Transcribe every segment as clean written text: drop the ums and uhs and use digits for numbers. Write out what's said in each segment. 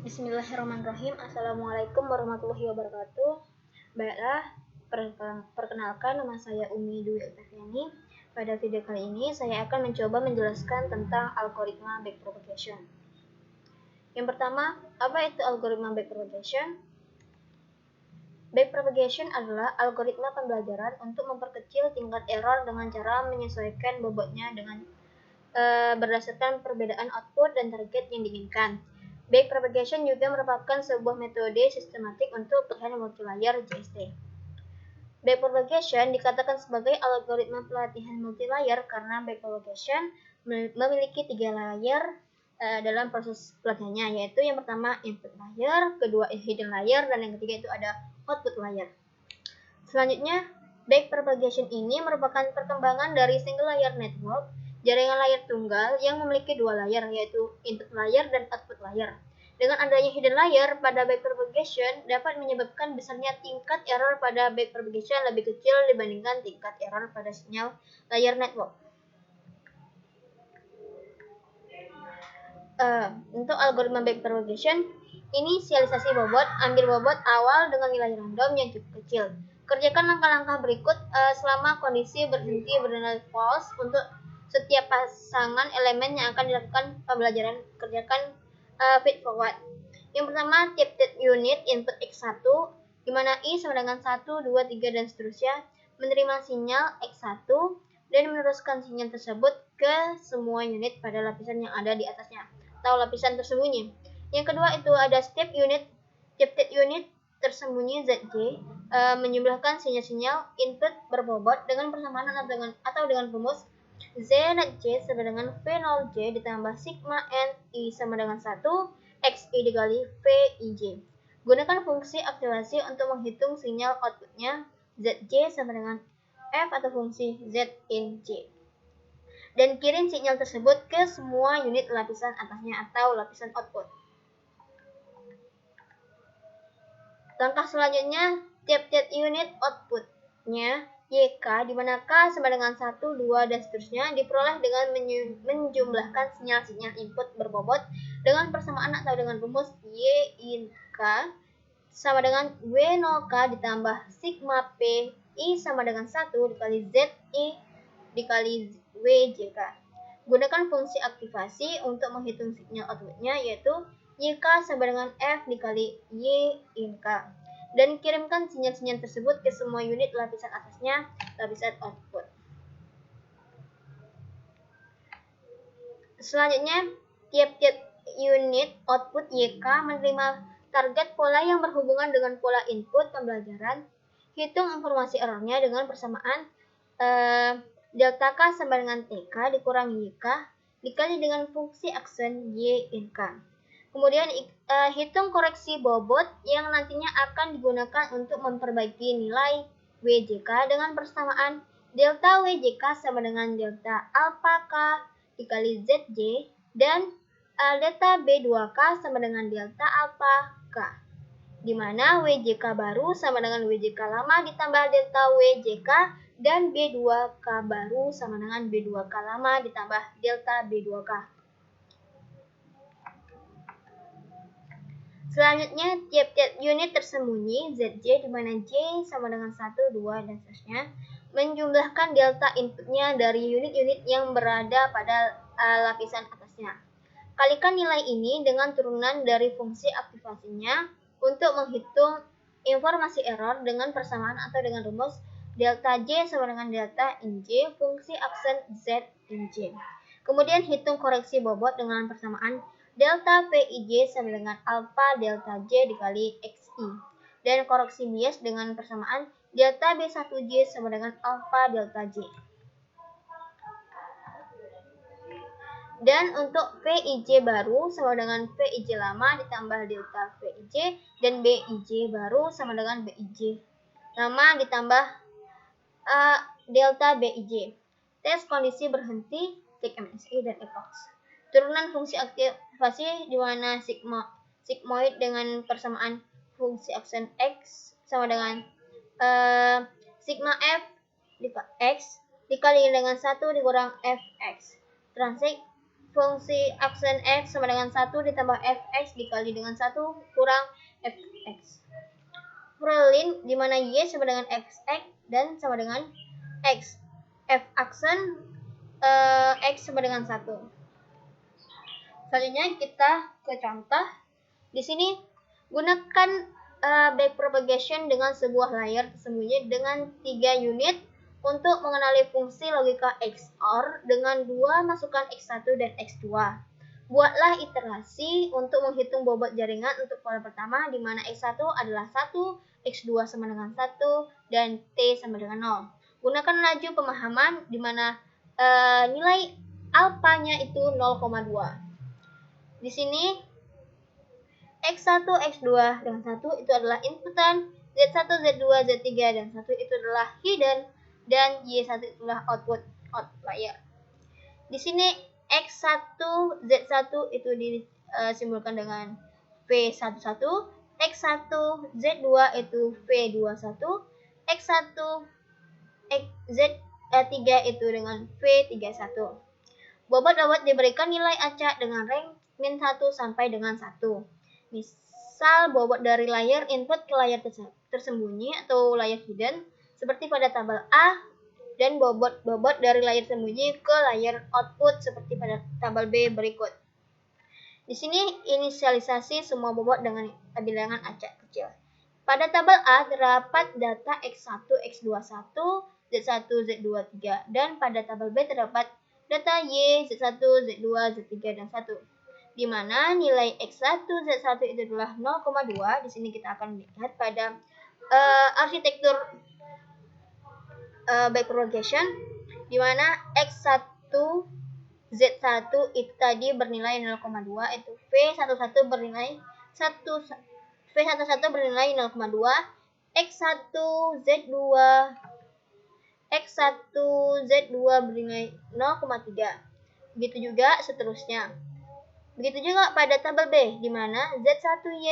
Bismillahirrahmanirrahim. Assalamualaikum warahmatullahi wabarakatuh. Baiklah, perkenalkan nama saya Umi Dwi Oktaviani. Pada video kali ini saya akan mencoba menjelaskan tentang algoritma backpropagation. Yang pertama, apa itu algoritma backpropagation? Backpropagation adalah algoritma pembelajaran untuk memperkecil tingkat error dengan cara menyesuaikan bobotnya dengan berdasarkan perbedaan output dan target yang diinginkan. Backpropagation juga merupakan sebuah metode sistematik untuk pelatihan multilayer JST. Backpropagation dikatakan sebagai algoritma pelatihan multilayer karena backpropagation memiliki 3 layer dalam proses pelatihannya, yaitu yang pertama input layer, kedua hidden layer, dan yang ketiga itu ada output layer. Selanjutnya, backpropagation ini merupakan perkembangan dari single layer network, jaringan layer tunggal yang memiliki 2 layer, yaitu input layer dan output layer. Dengan adanya hidden layer pada backpropagation dapat menyebabkan besarnya tingkat error pada backpropagation lebih kecil dibandingkan tingkat error pada sinyal layer network. Untuk algoritma backpropagation, inisialisasi bobot, ambil bobot awal dengan nilai random yang cukup kecil. Kerjakan langkah-langkah berikut selama kondisi berhenti bernilai false untuk setiap pasangan elemen yang akan dilakukan pembelajaran. Kerjakan feed forward. Yang pertama, tiap-tiap unit input X1, di mana I sama dengan 1, 2, 3, dan seterusnya, menerima sinyal X1 dan meneruskan sinyal tersebut ke semua unit pada lapisan yang ada di atasnya, atau lapisan tersembunyi. Yang kedua itu ada step unit. Tiap-tiap unit tersembunyi ZJ menjumlahkan sinyal-sinyal input berbobot dengan persamaan atau dengan rumus Z dan J sama dengan V0J ditambah sigma N I sama dengan 1 XI dikali VIJ. Gunakan fungsi aktivasi untuk menghitung sinyal outputnya ZJ sama dengan F atau fungsi Z in J. Dan kirim sinyal tersebut ke semua unit lapisan atasnya atau lapisan output. Langkah selanjutnya, tiap-tiap unit outputnya YK, di mana K sama dengan 1, 2, dan seterusnya, diperoleh dengan menjumlahkan sinyal-sinyal input berbobot dengan persamaan atau dengan rumus Y in K sama dengan W0K ditambah sigma P I sama dengan 1 dikali Z I dikali WJK. Gunakan fungsi aktivasi untuk menghitung sinyal outputnya, yaitu YK sama dengan F dikali Y in K. Dan kirimkan sinyal-sinyal tersebut ke semua unit lapisan atasnya, lapisan output. Selanjutnya, tiap-tiap unit output YK menerima target pola yang berhubungan dengan pola input pembelajaran. Hitung informasi errornya dengan persamaan delta K sama dengan TK dikurangi YK dikali dengan fungsi aksen Y in K. Kemudian hitung koreksi bobot yang nantinya akan digunakan untuk memperbaiki nilai WJK dengan persamaan delta WJK sama dengan delta alpha K dikali ZJ dan delta B2K sama dengan delta alpha K, di mana WJK baru sama dengan WJK lama ditambah delta WJK dan B2K baru sama dengan B2K lama ditambah delta B2K. Selanjutnya, tiap-tiap unit tersembunyi ZJ di mana J sama dengan 1, 2, dan seterusnya menjumlahkan delta inputnya dari unit-unit yang berada pada lapisan atasnya. Kalikan nilai ini dengan turunan dari fungsi aktivasinya untuk menghitung informasi error dengan persamaan atau dengan rumus delta J sama dengan delta in J fungsi aksen Z in J. Kemudian hitung koreksi bobot dengan persamaan delta VIJ sama dengan alpha delta J dikali XI. Dan koreksi bias dengan persamaan delta B1J sama dengan alpha delta J. Dan untuk VIJ baru sama dengan VIJ lama ditambah delta VIJ dan BIJ baru sama dengan BIJ lama ditambah delta BIJ. Tes kondisi berhenti, cek MSI dan epox. Turunan fungsi aktivasi di mana sigmoid dengan persamaan fungsi aksen X sama dengan sigma F X dikali dengan 1 dikurang Fx. Transit fungsi aksen X sama dengan 1 ditambah Fx dikali dengan 1 kurang Fx. Prolin di mana Y sama dengan Xx dan sama dengan X. F aksen X sama dengan 1. Selanjutnya kita ke contoh. Di sini gunakan backpropagation dengan sebuah layar tersembunyi dengan 3 unit untuk mengenali fungsi logika XOR dengan 2 masukan X1 dan X2. Buatlah iterasi untuk menghitung bobot jaringan untuk pola pertama di mana X1 adalah 1, X2 sama dengan 1, dan T sama dengan 0. Gunakan laju pemahaman di mana nilai alfanya itu 0,2. Di sini X1, X2 dengan 1 itu adalah inputan, Z1, Z2, Z3 dan 1 itu adalah hidden, dan Y1 itulah output outlier. Di sini X1, Z1 itu disimbolkan dengan V11, X1, Z2 itu V21, X1, Z3 itu dengan V31. Bobot-bobot diberikan nilai acak dengan range min 1 sampai dengan 1. Misal bobot dari layar input ke layar tersembunyi atau layar hidden seperti pada tabel A, dan bobot dari layar sembunyi ke layar output seperti pada tabel B berikut. Di sini inisialisasi semua bobot dengan bilangan acak kecil. Pada tabel A terdapat data X1, X21, Z1, Z2, 3, dan pada tabel B terdapat data Y, Z1, Z2, Z3, dan 1. Di mana nilai X1, Z1 itu adalah 0,2. Di sini kita akan melihat pada arsitektur backpropagation di mana X1, Z1 itu tadi bernilai 0,2, itu V11 bernilai 1, V11 bernilai 0,2, X1, Z2, X1, Z2 bernilai 0,3. Begitu juga seterusnya. Begitu juga pada tabel B, di mana Z1Y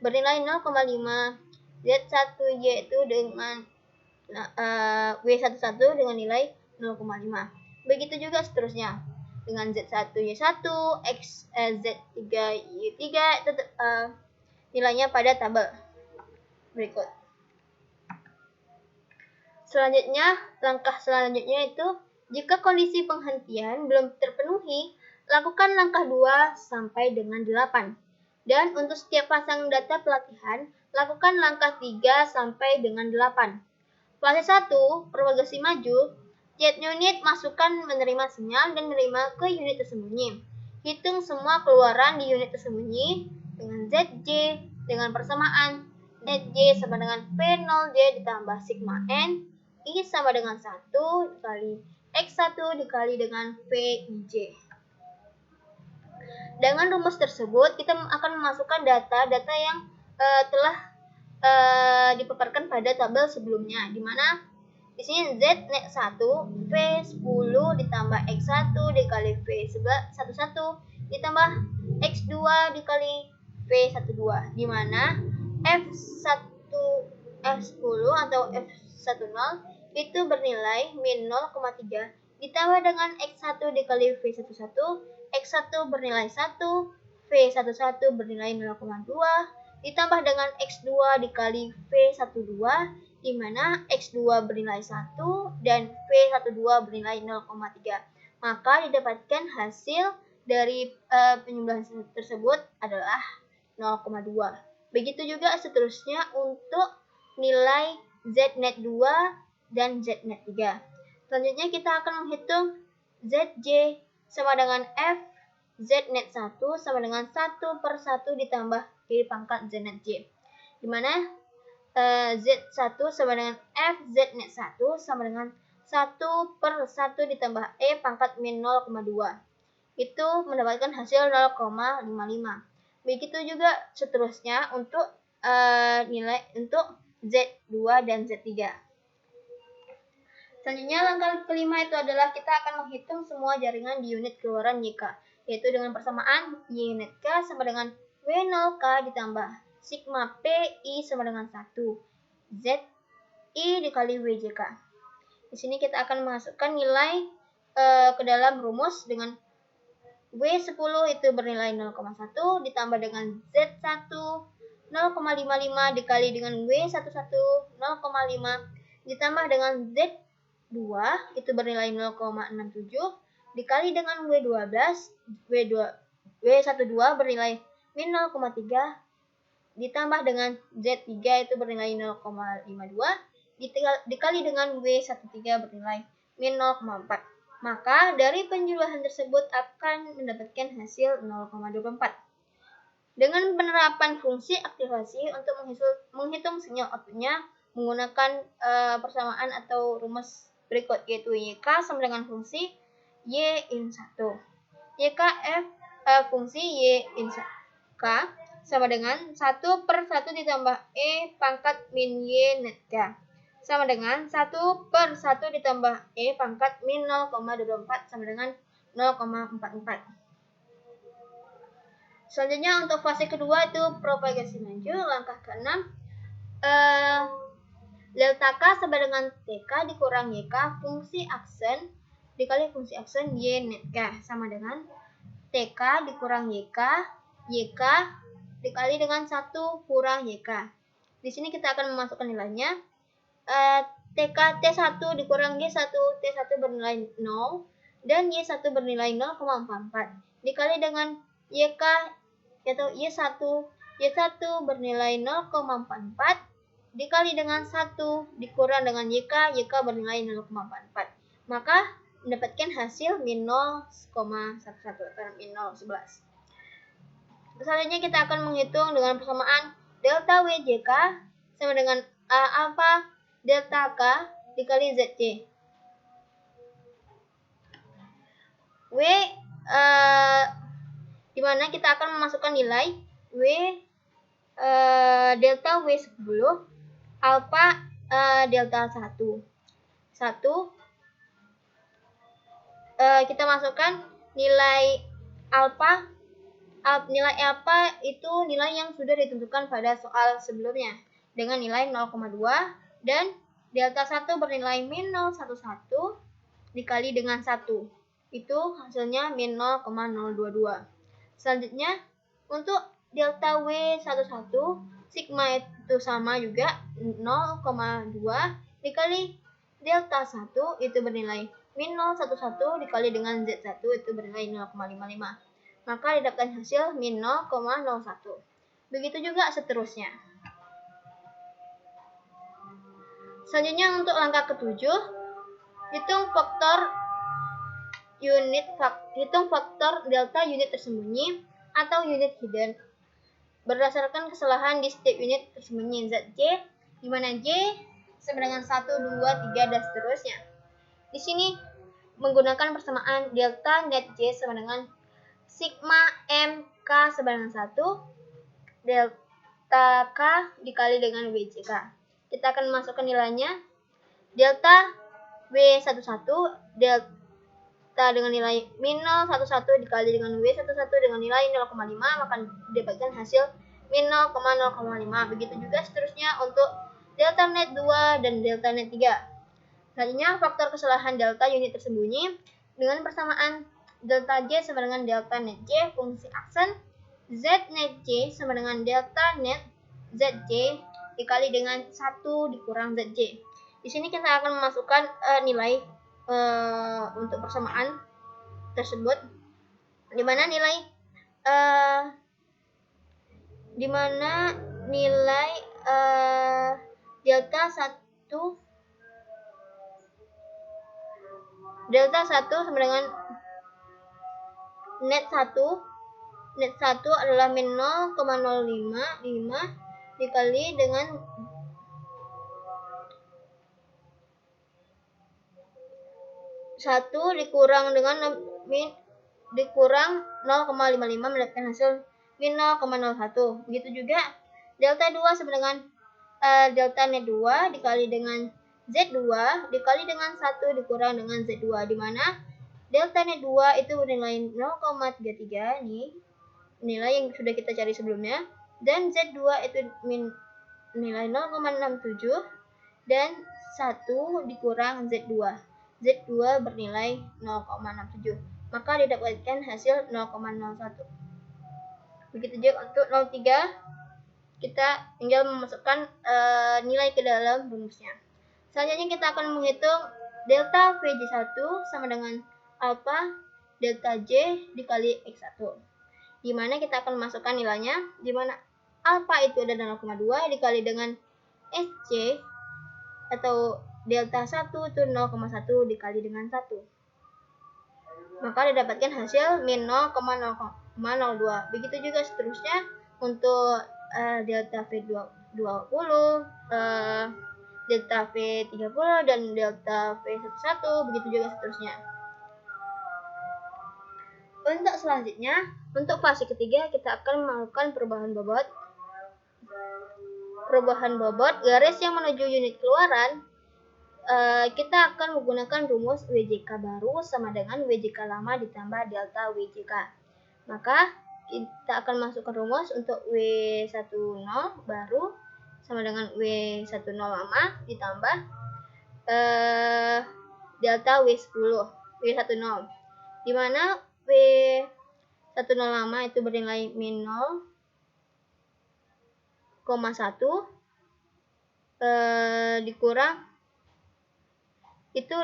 bernilai 0,5, Z1Y itu dengan W11 dengan nilai 0,5. Begitu juga seterusnya. Dengan Z1Y1, Z3Y3 itu nilainya pada tabel berikut. Selanjutnya, langkah selanjutnya itu jika kondisi penghentian belum terpenuhi, lakukan langkah 2 sampai dengan 8. Dan untuk setiap pasang data pelatihan, lakukan langkah 3 sampai dengan 8. Fase 1, propagasi maju. Tiap unit masukkan menerima sinyal dan menerima ke unit tersembunyi. Hitung semua keluaran di unit tersembunyi dengan ZJ dengan persamaan ZJ sama dengan V0J ditambah sigma N, I sama dengan 1 dikali X1 dikali dengan VIJ. Dengan rumus tersebut, kita akan memasukkan data-data yang telah dipaparkan pada tabel sebelumnya, di mana di sini Z net 1 V10 ditambah X1 dikali V11 ditambah X2 dikali V12, di mana F10 atau F10 itu bernilai min 0,3 ditambah dengan X1 dikali V11, X1 bernilai 1, V11 bernilai 0,2 ditambah dengan X2 dikali V12, di mana X2 bernilai 1 dan V12 bernilai 0,3. Maka didapatkan hasil dari penyembelihan tersebut adalah 0,2. Begitu juga seterusnya untuk nilai Znet 2 dan Znet 3. Selanjutnya kita akan menghitung Zj sama dengan F Znet 1 sama dengan 1 per 1 ditambah kiri pangkat Znet J. Di mana Z1 sama dengan F Znet 1 sama dengan 1 per 1 ditambah E pangkat min 0,2. Itu mendapatkan hasil 0,55. Begitu juga seterusnya untuk nilai untuk Z2 dan Z3. Selanjutnya langkah kelima itu adalah kita akan menghitung semua jaringan di unit keluaran YK, yaitu dengan persamaan Y net K sama dengan W0K ditambah sigma PI sama dengan 1 ZI dikali WJK. Di sini kita akan memasukkan nilai ke dalam rumus dengan W10 itu bernilai 0,1 ditambah dengan Z1 0,55 dikali dengan W11 0,5 ditambah dengan Z2 itu bernilai 0,67 dikali dengan W12 W12 bernilai min 0,3 ditambah dengan Z3 itu bernilai 0,52 dikali dengan W13 bernilai min 0,4. Maka dari penjumlahan tersebut akan mendapatkan hasil 0,24. Dengan penerapan fungsi aktivasi untuk menghitung sinyal outputnya menggunakan persamaan atau rumus berikut, yaitu YK sama dengan fungsi Y in 1. YK fungsi Y in K sama dengan 1 per 1 ditambah E pangkat min Y net K sama dengan 1 per 1 ditambah E pangkat min 0,24 sama dengan 0,44. Selanjutnya untuk fase kedua itu propagasi maju. Langkah ke-6, delta K sama dengan TK dikurang YK fungsi aksen dikali fungsi aksen Y net K sama dengan TK dikurang YK dikali dengan 1 kurang YK. Di sini kita akan memasukkan nilainya. TK T1 dikurang Y1, T1 bernilai 0 dan Y1 bernilai 0,44 dikali dengan YK yaitu Y1 bernilai 0,44 dikali dengan 1 dikurang dengan YK bernilai 0,44. Maka mendapatkan hasil min 0,11 atau min 0,11. Selanjutnya kita akan menghitung dengan persamaan delta WJK sama dengan alpha delta K dikali ZC. Di mana kita akan memasukkan nilai delta W10 alpha delta 1. Kita masukkan nilai alpha. Nilai alpha itu nilai yang sudah ditentukan pada soal sebelumnya dengan nilai 0,2 dan delta 1 bernilai min 0,11 dikali dengan 1. Itu hasilnya min 0,022. Selanjutnya untuk delta W11 sigma itu sama juga 0,2 dikali delta 1 itu bernilai min 0,11 dikali dengan Z1 itu bernilai 0,55. Maka didapatkan hasil min 0,01. Begitu juga seterusnya. Selanjutnya untuk langkah ke-7, hitung faktor delta unit tersembunyi atau unit hidden berdasarkan kesalahan di setiap unit tersembunyi ZJ, di mana J sama dengan 1, 2, 3 dan seterusnya. Di sini menggunakan persamaan delta net J sama dengan sigma MK sama dengan 1 delta K dikali dengan WJK. Kita akan masukkan nilainya. Delta W11 delta dengan nilai min 0,11 dikali dengan W11 dengan nilai 0,5 maka didapatkan hasil min 0,05. Begitu juga seterusnya untuk delta net 2 dan delta net 3. Selanjutnya faktor kesalahan delta unit tersembunyi dengan persamaan delta J sama dengan delta net J fungsi aksen Z net J sama dengan delta net ZJ dikali dengan 1 dikurang ZJ. Di sini kita akan memasukkan nilai untuk persamaan tersebut, di mana nilai delta 1 sama dengan net 1 adalah min 0,055 dikali dengan 1 dikurang dengan dikurang 0,55 mendapatkan hasil min 0,01. Begitu juga delta 2 sama dengan delta net 2 dikali dengan Z2 dikali dengan 1 dikurang dengan Z2, di mana delta net 2 itu bernilai 0,33 nih, nilai yang sudah kita cari sebelumnya, dan Z2 itu nilai 0,67 dan 1 dikurang Z2 bernilai 0,67. maka didapatkan hasil 0,01. Begitu juga untuk 0,3, kita tinggal memasukkan nilai ke dalam rumusnya. Selanjutnya kita akan menghitung delta VJ1 sama dengan alpha delta J dikali X1. Di mana kita akan masukkan nilainya, di mana alpha itu ada 0,2 dikali dengan SC atau delta 1 itu 0,1 dikali dengan 1. Maka didapatkan hasil min 0,002. Begitu juga seterusnya untuk delta V20, delta V30 dan delta V11, begitu juga seterusnya. Untuk selanjutnya, untuk fase ketiga kita akan melakukan perubahan bobot. Perubahan bobot garis yang menuju unit keluaran, kita akan menggunakan rumus WJK baru sama dengan WJK lama ditambah delta WJK. Maka kita akan masukkan rumus untuk W10 baru sama dengan W10 lama ditambah delta W10 di mana W10 lama itu bernilai min 0,1 dikurang itu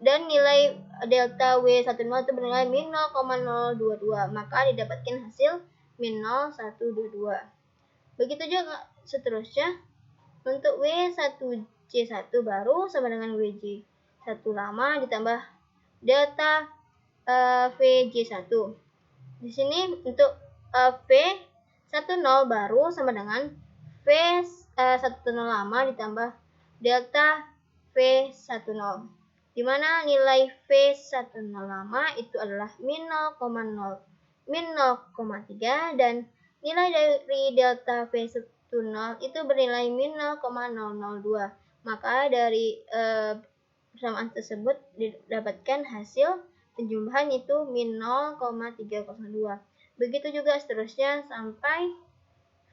dan nilai delta W10 itu bernilai min 0,022, maka didapatkan hasil min 0,122. Begitu juga seterusnya untuk W1J1 baru sama dengan WJ1 lama ditambah delta VJ1. Di sini untuk V10 baru sama dengan V10 lama ditambah delta V10, di mana nilai V10 lama itu adalah min 0,3 dan nilai dari delta V10 itu bernilai min 0,002. Maka dari persamaan tersebut didapatkan hasil penjumlahan itu min 0,302. Begitu juga seterusnya sampai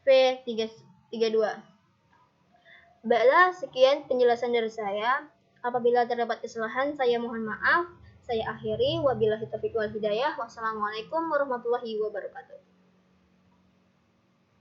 V32. Baiklah, sekian penjelasan dari saya. Apabila terdapat kesalahan, saya mohon maaf. Saya akhiri. Wabillahi taufiq wal hidayah. Wassalamualaikum warahmatullahi wabarakatuh.